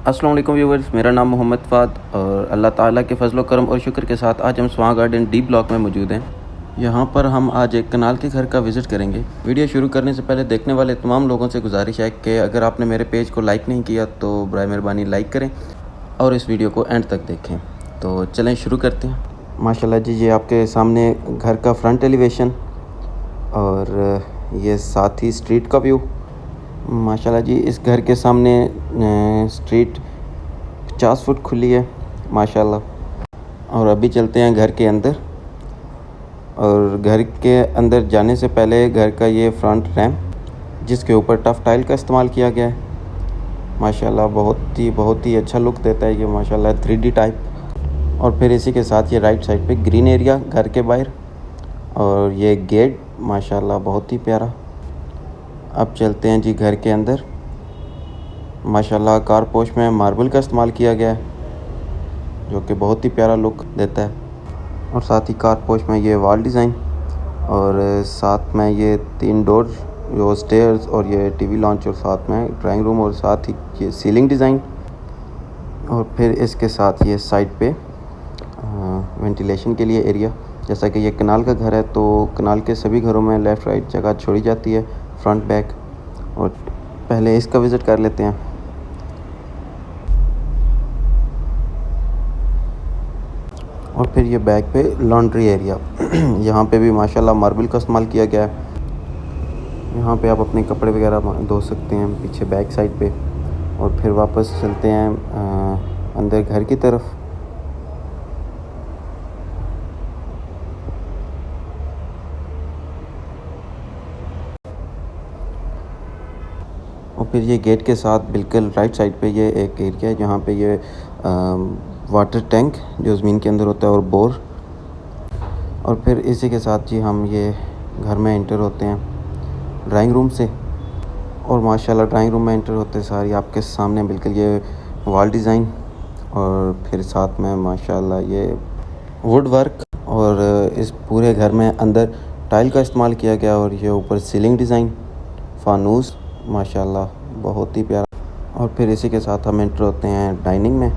अस्सलाम वालेकुम व्यूवर्स, मेरा नाम मोहम्मद फ़ाद और अल्लाह ताला के फ़ज़ल व करम और शुक्र के साथ आज हम स्वां गार्डन डी ब्लॉक में मौजूद हैं। यहाँ पर हम आज एक कनाल के घर का विज़िट करेंगे। वीडियो शुरू करने से पहले देखने वाले तमाम लोगों से गुजारिश है कि अगर आपने मेरे पेज को लाइक नहीं किया तो बराए मेहरबानी लाइक करें और इस वीडियो को एंड तक देखें। तो चलें शुरू करते हैं। माशाल्लाह जी, ये आपके सामने घर का फ्रंट एलिवेशन और ये साथ ही स्ट्रीट का व्यू। माशाल्लाह जी, इस घर के सामने स्ट्रीट 50 फुट खुली है माशाल्लाह। और अभी चलते हैं घर के अंदर। और घर के अंदर जाने से पहले घर का ये फ्रंट रैम्प जिसके ऊपर टफ टाइल का इस्तेमाल किया गया है माशाल्लाह, बहुत ही अच्छा लुक देता है ये माशाल्लाह, 3D टाइप। और फिर इसी के साथ ये राइट साइड पे ग्रीन एरिया घर के बाहर और ये गेट माशाल्लाह बहुत ही प्यारा। अब चलते हैं जी घर के अंदर। माशाल्लाह कारपोश में मार्बल का इस्तेमाल किया गया है जो कि बहुत ही प्यारा लुक देता है। और साथ ही कारपोश में ये वॉल डिज़ाइन और साथ में ये 3 डोर जो स्टेयर्स और ये टीवी लॉन्च और साथ में ड्राइंग रूम और साथ ही ये सीलिंग डिज़ाइन। और फिर इसके साथ ये साइड पे वेंटिलेशन के लिए एरिया। जैसा कि ये कनाल का घर है तो कनाल के सभी घरों में लेफ़्ट राइट जगह छोड़ी जाती है, फ्रंट बैक। और पहले इसका विज़िट कर लेते हैं। और फिर ये बैक पे लॉन्ड्री एरिया यहाँ पे भी माशाल्लाह मार्बल का इस्तेमाल किया गया है। यहाँ पे आप अपने कपड़े वगैरह धो सकते हैं पीछे बैक साइड पे। और फिर वापस चलते हैं अंदर घर की तरफ। और फिर ये गेट के साथ बिल्कुल राइट साइड पे ये एक एरिया है जहाँ पे ये वाटर टैंक जो ज़मीन के अंदर होता है और बोर। और फिर इसी के साथ जी हम ये घर में एंटर होते हैं ड्राइंग रूम से। और माशाल्लाह ड्राइंग रूम में एंटर होते सारी आपके सामने बिल्कुल ये वॉल डिज़ाइन और फिर साथ में माशाल्लाह ये वुड वर्क। और इस पूरे घर में अंदर टाइल का इस्तेमाल किया गया और ये ऊपर सीलिंग डिज़ाइन फानूस माशाल्लाह बहुत ही प्यारा। और फिर इसी के साथ हम एंटर होते हैं डाइनिंग में।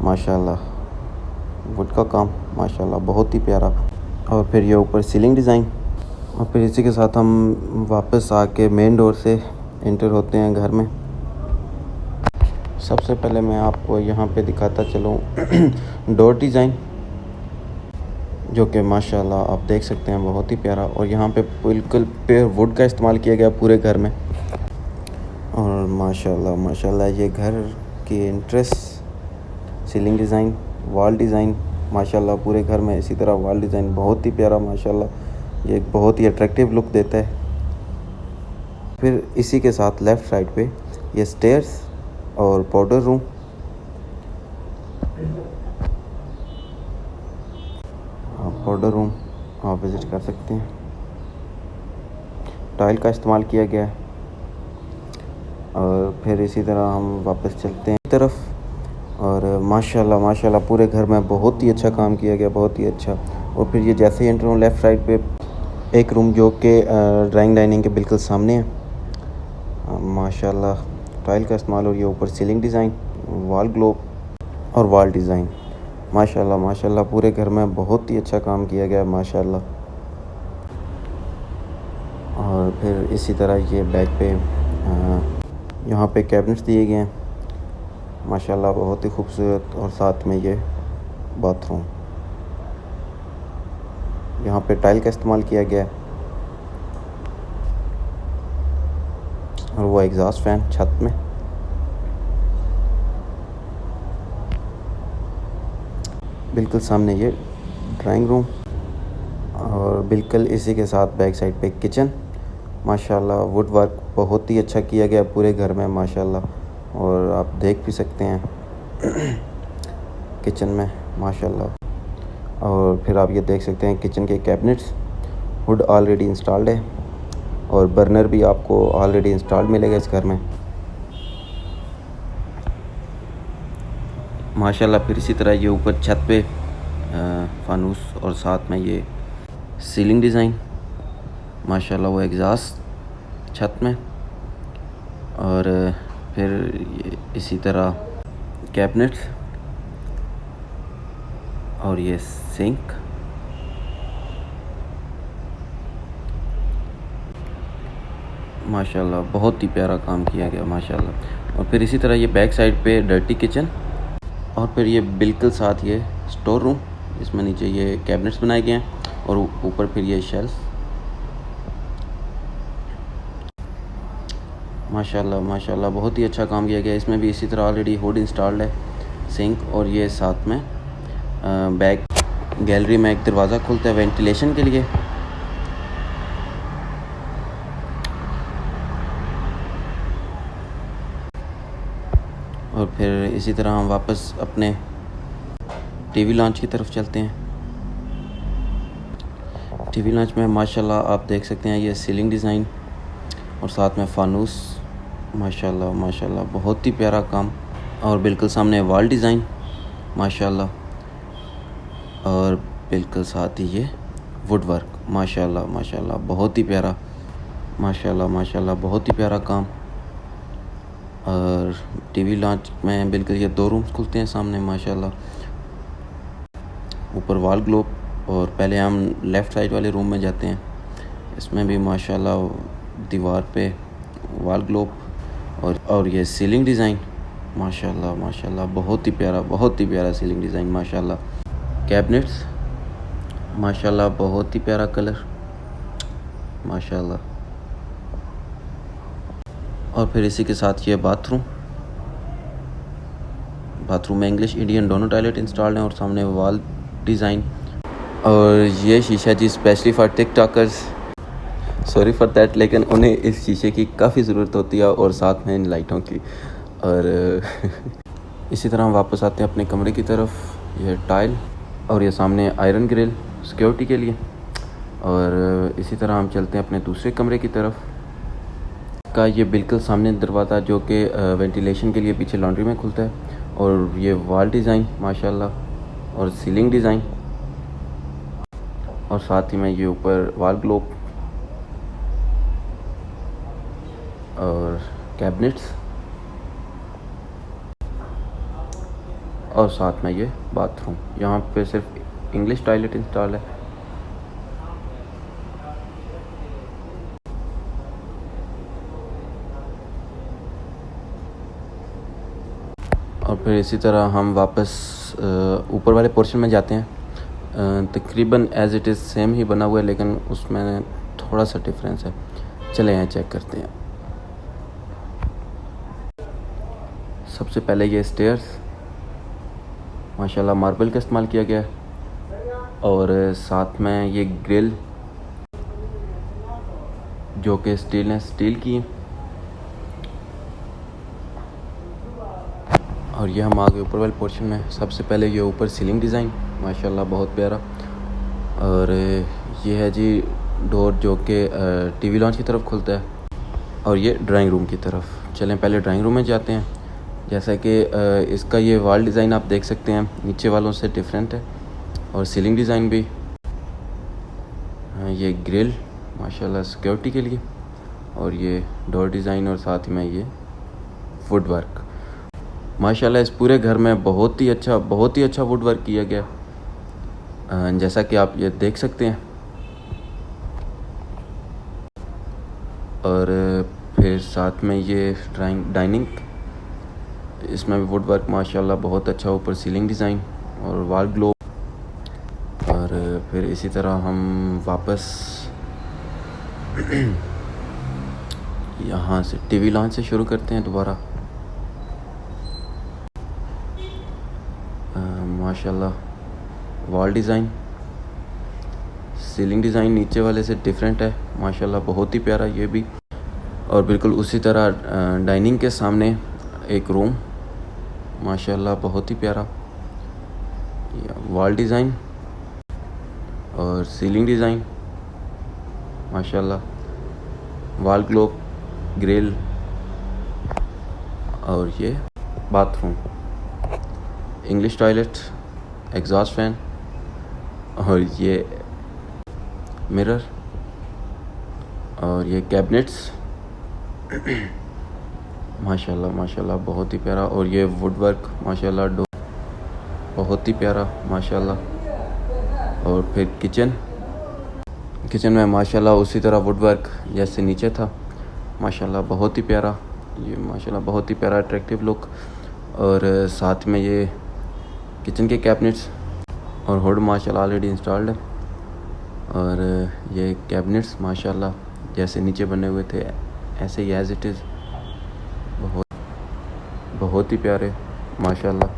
माशाल्लाह वुड का काम माशाल्लाह बहुत ही प्यारा। और फिर ये ऊपर सीलिंग डिज़ाइन। और फिर इसी के साथ हम वापस आके मेन डोर से एंटर होते हैं घर में। सबसे पहले मैं आपको यहाँ पे दिखाता चलूँ डोर डिज़ाइन जो कि माशाल्लाह आप देख सकते हैं बहुत ही प्यारा। और यहाँ पे बिल्कुल प्योर वुड का इस्तेमाल किया गया पूरे घर में। और माशाल्लाह ये घर की entrance ceiling design wall design माशाल्लाह पूरे घर में इसी तरह वॉल डिज़ाइन बहुत ही प्यारा माशाल्लाह, ये एक बहुत ही अट्रैक्टिव लुक देता है। फिर इसी के साथ लेफ़्ट साइड पे ये स्टेयर्स और पाउडर रूम। पाउडर रूम आप विज़िट कर सकते हैं। टाइल का इस्तेमाल किया गया है। और फिर इसी तरह हम वापस चलते हैं तरफ। और माशाल्लाह पूरे घर में बहुत ही अच्छा काम किया गया, बहुत ही अच्छा। और फिर ये जैसे ही एंटर हूँ लेफ़्ट साइड पे एक रूम जो कि ड्राइंग डाइनिंग के बिल्कुल सामने है। माशाल्लाह टाइल का इस्तेमाल और ये ऊपर सीलिंग डिज़ाइन वॉल ग्लोब और वॉल डिज़ाइन माशाल्लाह पूरे घर में बहुत ही अच्छा काम किया गया माशाल्लाह। और फिर इसी तरह ये बैक पे यहाँ पे कैबिनेट्स दिए गए हैं माशाल्लाह बहुत ही खूबसूरत। और साथ में ये बाथरूम यहाँ पे टाइल का इस्तेमाल किया गया है। और वो एग्जॉस्ट फैन छत में। बिल्कुल सामने ये ड्राइंग रूम और बिल्कुल इसी के साथ बैक साइड पे किचन माशाल्लाह वुड वर्क बहुत ही अच्छा किया गया पूरे घर में माशाल्लाह। और आप देख भी सकते हैं किचन में माशाल्लाह। और फिर आप ये देख सकते हैं किचन के कैबिनेट्स वुड ऑलरेडी इंस्टॉल्ड है और बर्नर भी आपको ऑलरेडी इंस्टॉल्ड मिलेगा इस घर में माशाल्लाह। फिर इसी तरह ये ऊपर छत पे फानूस और साथ में ये सीलिंग डिज़ाइन माशाल्लाह वो एग्ज़ॉस्ट छत में। और फिर ये इसी तरह कैबिनेट्स और ये सिंक। माशाल्लाह बहुत ही प्यारा काम किया गया माशाल्लाह। और फिर इसी तरह ये बैक साइड पे डर्टी किचन और फिर ये बिल्कुल साथ ये स्टोर रूम, इसमें नीचे ये कैबिनेट्स बनाए गए हैं और ऊपर फिर ये शेल्फ। माशाल्लाह माशाल्लाह बहुत ही अच्छा काम किया गया। इसमें भी इसी तरह ऑलरेडी हुड इंस्टॉल्ड है, सिंक और ये साथ में बैक गैलरी में एक दरवाज़ा खुलता है वेंटिलेशन के लिए। और फिर इसी तरह हम वापस अपने टीवी लॉन्च की तरफ चलते हैं। टीवी लॉन्च में माशाल्लाह आप देख सकते हैं ये सीलिंग डिज़ाइन और साथ में फानूस। माशाल्लाह माशाल्लाह बहुत ही प्यारा काम। और बिल्कुल सामने वॉल डिज़ाइन माशाल्लाह और बिल्कुल साथ ही ये वुड वर्क। माशाल्लाह माशाल्लाह बहुत ही प्यारा। माशाल्लाह माशाल्लाह बहुत ही प्यारा काम। और टीवी लॉन्च में बिल्कुल ये 2 रूम्स खुलते हैं सामने माशाल्लाह। ऊपर वॉल ग्लोब। और पहले हम लेफ़्ट साइड वाले रूम में जाते हैं। इसमें भी माशाल्लाह दीवार पे वॉल ग्लोब और ये सीलिंग डिज़ाइन माशाल्लाह माशाल्लाह बहुत ही प्यारा सीलिंग डिज़ाइन माशाल्लाह। कैबिनेट्स माशाल्लाह बहुत ही प्यारा कलर माशाल्लाह। और फिर इसी के साथ ये बाथरूम में इंग्लिश इंडियन दोनों टॉयलेट इंस्टॉल्ड हैं और सामने वॉल डिज़ाइन। और ये शीशा जी specially for TikTokers, sorry for that, लेकिन उन्हें इस शीशे की काफ़ी ज़रूरत होती है और साथ में इन लाइटों की। और इसी तरह हम वापस आते हैं अपने कमरे की तरफ। ये टाइल और ये सामने आयरन ग्रिल सिक्योरिटी के लिए। और इसी तरह हम चलते हैं अपने दूसरे कमरे की तरफ का। ये बिल्कुल सामने दरवाज़ा जो कि वेंटिलेशन के लिए पीछे लॉन्ड्री में खुलता है। और ये वॉल डिज़ाइन माशाल्लाह और सीलिंग डिज़ाइन और साथ ही में ये ऊपर वॉल ग्लोब और कैबिनेट्स और साथ में ये बाथरूम। यहाँ पे सिर्फ इंग्लिश टॉयलेट इंस्टॉल है। और फिर इसी तरह हम वापस ऊपर वाले पोर्शन में जाते हैं। तकरीबन एज़ इट इज़ सेम ही बना हुआ है, लेकिन उसमें थोड़ा सा डिफरेंस है। चले यहाँ चेक करते हैं। सबसे पहले ये स्टेयर्स माशाल्लाह मार्बल का इस्तेमाल किया गया है और साथ में ये ग्रिल जो कि स्टील की है। और ये हम आगे ऊपर वाले पोर्शन में। सबसे पहले ये ऊपर सीलिंग डिज़ाइन माशाल्लाह बहुत प्यारा। और ये है जी डोर जो कि टीवी लॉन्च की तरफ खुलता है और ये ड्राइंग रूम की तरफ। चलें पहले ड्राइंग रूम में जाते हैं। जैसा कि इसका ये वॉल डिज़ाइन आप देख सकते हैं नीचे वालों से डिफरेंट है और सीलिंग डिज़ाइन भी। ये ग्रिल माशाल्लाह सिक्योरिटी के लिए और ये डोर डिज़ाइन और साथ ही में ये वुड वर्क। माशाल्लाह इस पूरे घर में बहुत ही अच्छा वुड वर्क किया गया जैसा कि आप ये देख सकते हैं। और फिर साथ में ये डाइनिंग, इसमें भी वुड वर्क माशाल्लाह बहुत अच्छा। ऊपर सीलिंग डिज़ाइन और वॉल ग्लोब। और फिर इसी तरह हम वापस यहाँ से टीवी लॉन्च से शुरू करते हैं दोबारा। माशाल्लाह वॉल डिज़ाइन, सीलिंग डिज़ाइन नीचे वाले से डिफरेंट है माशाल्लाह बहुत ही प्यारा ये भी। और बिल्कुल उसी तरह डाइनिंग के सामने एक रूम माशाल्लाह बहुत ही प्यारा। वॉल डिज़ाइन और सीलिंग डिज़ाइन माशाल्लाह, वॉल ग्लोब, ग्रिल और ये bathroom, English toilet, exhaust fan और ये मिरर और ये कैबिनेट्स माशाल्लाह माशाल्लाह बहुत ही प्यारा। और ये वुड वर्क माशाल्लाह बहुत ही प्यारा माशाल्लाह। और फिर किचन में माशाल्लाह उसी तरह वुड वर्क जैसे नीचे था माशाल्लाह बहुत ही प्यारा। ये माशाल्लाह बहुत ही प्यारा अट्रैक्टिव लुक। और साथ में ये किचन के कैबिनेट्स और हुड माशाल्लाह ऑलरेडी इंस्टॉल्ड है। और ये कैबिनेट्स माशाल्लाह जैसे नीचे बने हुए थे ऐसे ही एज़ इट इज़ बहुत ही प्यारे माशाल्लाह।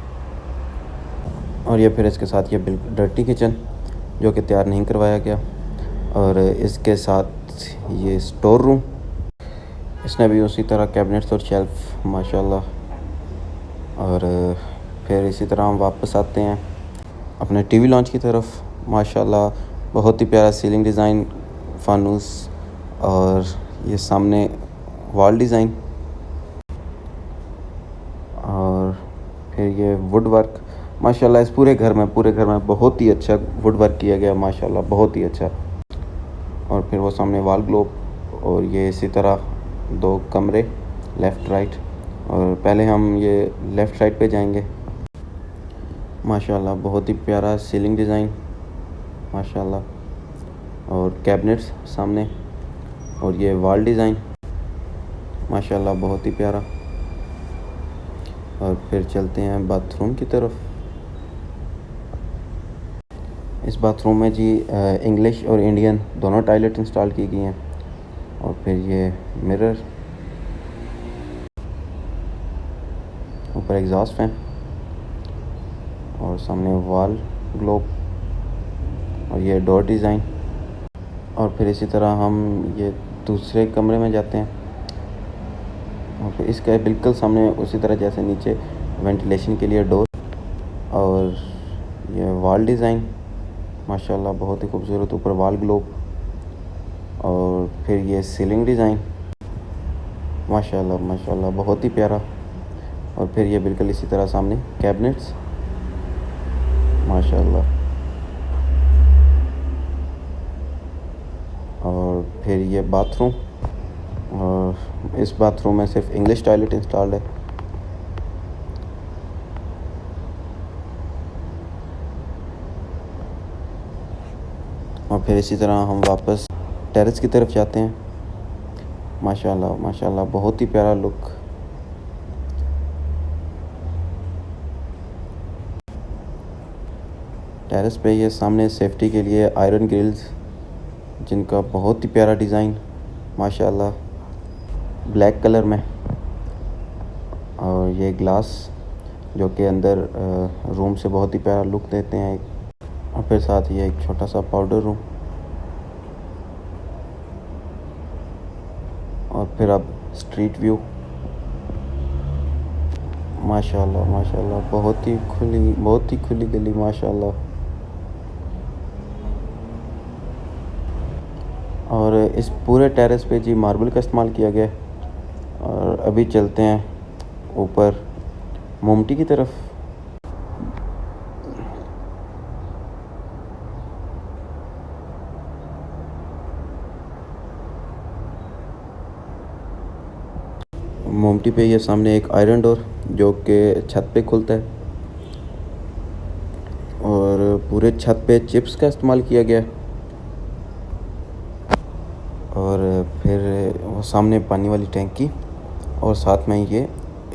और ये फिर इसके साथ ये बिल्कुल डर्टी किचन जो कि तैयार नहीं करवाया गया। और इसके साथ ये स्टोर रूम, इसने भी उसी तरह कैबिनेट्स और शेल्फ माशाल्लाह। और फिर इसी तरह हम वापस आते हैं अपने टीवी लॉन्च की तरफ माशाल्लाह। बहुत ही प्यारा सीलिंग डिज़ाइन, फानूस और ये सामने वॉल डिज़ाइन। और फिर ये वुड वर्क माशाल्लाह। इस पूरे घर में बहुत ही अच्छा वुड वर्क किया गया माशाल्लाह, बहुत ही अच्छा। और फिर वो सामने वॉल ग्लोब। और ये इसी तरह 2 कमरे लेफ़्ट राइट। और पहले हम ये लेफ़्ट साइड पे जाएंगे माशाल्लाह। बहुत ही प्यारा सीलिंग डिज़ाइन माशाल्लाह। और कैबिनेट्स सामने और ये वॉल डिज़ाइन माशाल्लाह बहुत ही प्यारा। और फिर चलते हैं बाथरूम की तरफ। इस बाथरूम में जी इंग्लिश और इंडियन दोनों टॉयलेट इंस्टॉल की गई हैं। और फिर ये मिरर, ऊपर एग्जॉस्ट फैन और सामने वॉल ग्लोब और ये डोर डिज़ाइन। और फिर इसी तरह हम ये दूसरे कमरे में जाते हैं। और फिर इसके बिल्कुल सामने उसी तरह जैसे नीचे वेंटिलेशन के लिए डोर और ये वॉल डिज़ाइन माशाल्लाह बहुत ही खूबसूरत, ऊपर वॉल ग्लोब। और फिर ये सीलिंग डिज़ाइन माशाल्लाह बहुत ही प्यारा। और फिर ये बिल्कुल इसी तरह सामने कैबिनेट्स माशाल्लाह। और फिर ये बाथरूम, और इस बाथरूम में सिर्फ इंग्लिश टॉयलेट इंस्टॉल्ड है। और फिर इसी तरह हम वापस टेरेस की तरफ जाते हैं माशाल्लाह बहुत ही प्यारा लुक। टेरेस पे ये सामने सेफ्टी के लिए आयरन ग्रिल्स जिनका बहुत ही प्यारा डिज़ाइन माशाल्लाह ब्लैक कलर में। और ये ग्लास जो कि अंदर रूम से बहुत ही प्यारा लुक देते हैं। और फिर साथ ही एक छोटा सा पाउडर रूम। और फिर अब स्ट्रीट व्यू माशाल्लाह बहुत ही खुली गली माशाल्लाह। और इस पूरे टेरेस पे जी मार्बल का इस्तेमाल किया गया है। और अभी चलते हैं ऊपर मोमटी की तरफ। मोमटी पे ये सामने एक आयरन डोर जो कि छत पे खुलता है। और पूरे छत पे चिप्स का इस्तेमाल किया गया है। और फिर वो सामने पानी वाली टैंकी और साथ में ये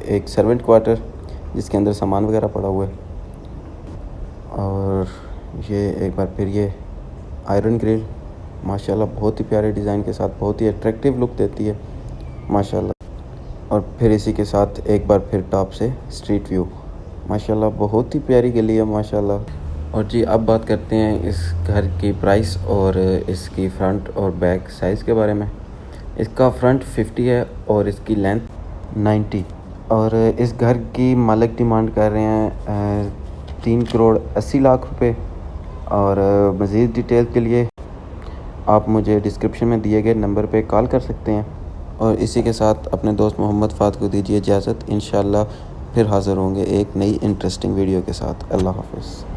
एक सर्वेंट क्वार्टर जिसके अंदर सामान वगैरह पड़ा हुआ है। और ये एक बार फिर ये आयरन ग्रिल माशाल्लाह बहुत ही प्यारे डिज़ाइन के साथ बहुत ही अट्रैक्टिव लुक देती है माशाल्लाह। और फिर इसी के साथ एक बार फिर टॉप से स्ट्रीट व्यू माशाल्लाह बहुत ही प्यारी गली है माशाल्लाह। और जी अब बात करते हैं इस घर की प्राइस और इसकी फ्रंट और बैक साइज़ के बारे में। इसका फ्रंट 50 है और इसकी लेंथ 90। और इस घर की मालिक डिमांड कर रहे हैं 3,80,00,000 रुपये। और मज़ीद डिटेल के लिए आप मुझे डिस्क्रिप्शन में दिए गए नंबर पे कॉल कर सकते हैं। और इसी के साथ अपने दोस्त मोहम्मद फ़ात को दीजिए इजाज़त। इंशाल्लाह फिर हाज़िर होंगे एक नई इंटरेस्टिंग वीडियो के साथ। अल्लाह हाफ़िज़।